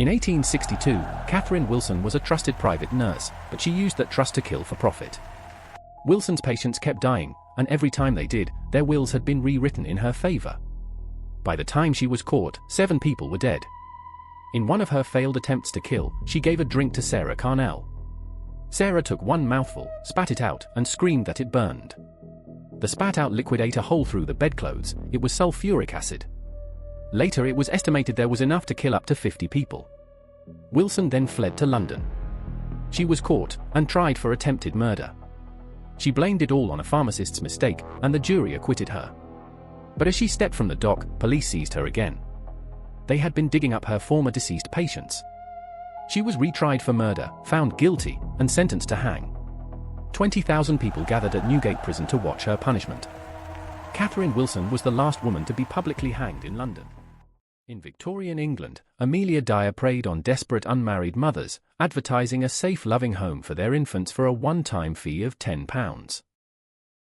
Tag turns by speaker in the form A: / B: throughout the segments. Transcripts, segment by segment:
A: In 1862, Catherine Wilson was a trusted private nurse, but she used that trust to kill for profit. Wilson's patients kept dying, and every time they did, their wills had been rewritten in her favor. By the time she was caught, 7 people were dead. In one of her failed attempts to kill, she gave a drink to Sarah Carnell. Sarah took one mouthful, spat it out, and screamed that it burned. The spat-out liquid ate a hole through the bedclothes. It was sulfuric acid. Later it was estimated there was enough to kill up to 50 people. Wilson then fled to London. She was caught and tried for attempted murder. She blamed it all on a pharmacist's mistake, and the jury acquitted her. But as she stepped from the dock, police seized her again. They had been digging up her former deceased patients. She was retried for murder, found guilty, and sentenced to hang. 20,000 people gathered at Newgate Prison to watch her punishment. Catherine Wilson was the last woman to be publicly hanged in London. In Victorian England, Amelia Dyer preyed on desperate unmarried mothers, advertising a safe, loving home for their infants for a one-time fee of £10.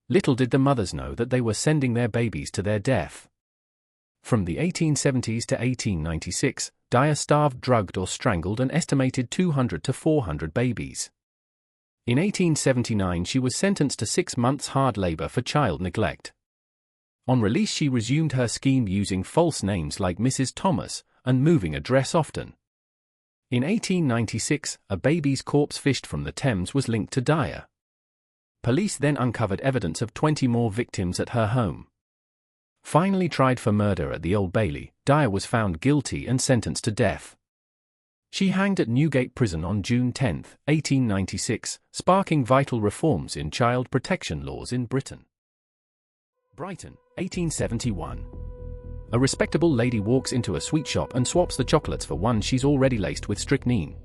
A: Little did the mothers know that they were sending their babies to their death. From the 1870s to 1896, Dyer starved, drugged or strangled an estimated 200 to 400 babies. In 1879 she was sentenced to 6 months hard labor for child neglect. On release she resumed her scheme using false names like Mrs. Thomas, and moving address often. In 1896, a baby's corpse fished from the Thames was linked to Dyer. Police then uncovered evidence of 20 more victims at her home. Finally tried for murder at the Old Bailey, Dyer was found guilty and sentenced to death. She hanged at Newgate Prison on June 10, 1896, sparking vital reforms in child protection laws in Britain. Brighton, 1871. A respectable lady walks into a sweet shop and swaps the chocolates for one she's already laced with strychnine.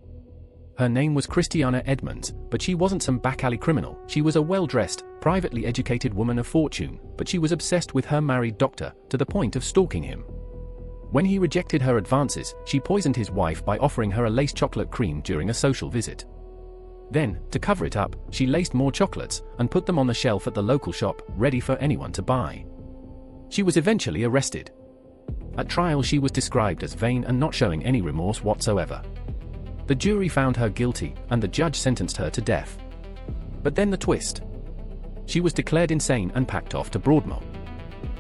A: Her name was Christiana Edmunds, but she wasn't some back-alley criminal. She was a well-dressed, privately educated woman of fortune, but she was obsessed with her married doctor, to the point of stalking him. When he rejected her advances, she poisoned his wife by offering her a laced chocolate cream during a social visit. Then, to cover it up, she laced more chocolates and put them on the shelf at the local shop, ready for anyone to buy. She was eventually arrested. At trial she was described as vain and not showing any remorse whatsoever. The jury found her guilty, and the judge sentenced her to death. But then the twist. She was declared insane and packed off to Broadmoor.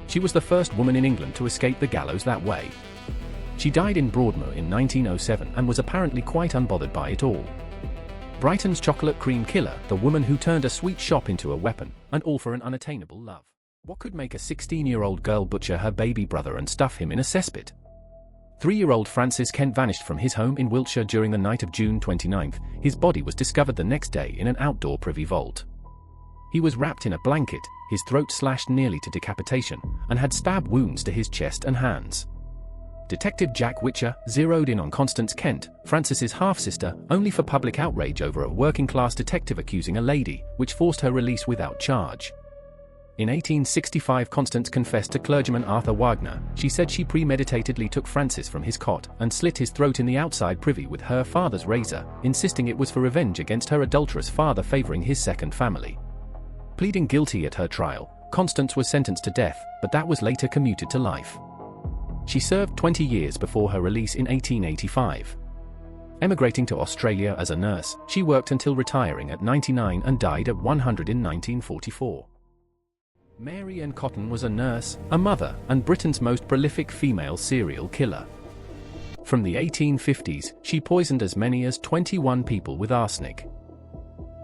A: She was the first woman in England to escape the gallows that way. She died in Broadmoor in 1907 and was apparently quite unbothered by it all. Brighton's chocolate cream killer, the woman who turned a sweet shop into a weapon, and all for an unattainable love. What could make a 16-year-old girl butcher her baby brother and stuff him in a cesspit? 3-year-old Francis Kent vanished from his home in Wiltshire during the night of June 29. His body was discovered the next day in an outdoor privy vault. He was wrapped in a blanket, his throat slashed nearly to decapitation, and had stab wounds to his chest and hands. Detective Jack Witcher zeroed in on Constance Kent, Francis's half-sister, only for public outrage over a working-class detective accusing a lady, which forced her release without charge. In 1865 Constance confessed to clergyman Arthur Wagner. She said she premeditatedly took Francis from his cot and slit his throat in the outside privy with her father's razor, insisting it was for revenge against her adulterous father favoring his second family. Pleading guilty at her trial, Constance was sentenced to death, but that was later commuted to life. She served 20 years before her release in 1885. Emigrating to Australia as a nurse, she worked until retiring at 99 and died at 100 in 1944. Mary Ann Cotton was a nurse, a mother, and Britain's most prolific female serial killer. From the 1850s, she poisoned as many as 21 people with arsenic.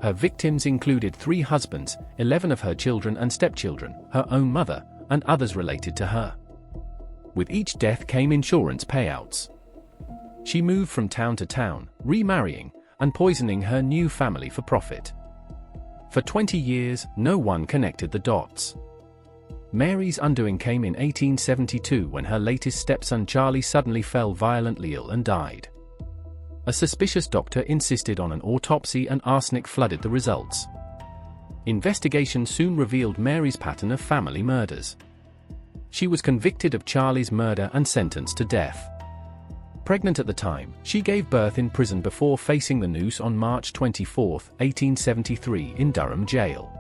A: Her victims included 3 husbands, 11 of her children and stepchildren, her own mother, and others related to her. With each death came insurance payouts. She moved from town to town, remarrying, and poisoning her new family for profit. For 20 years, no one connected the dots. Mary's undoing came in 1872 when her latest stepson Charlie suddenly fell violently ill and died. A suspicious doctor insisted on an autopsy and arsenic flooded the results. Investigation soon revealed Mary's pattern of family murders. She was convicted of Charlie's murder and sentenced to death. Pregnant at the time, she gave birth in prison before facing the noose on March 24, 1873 in Durham Jail.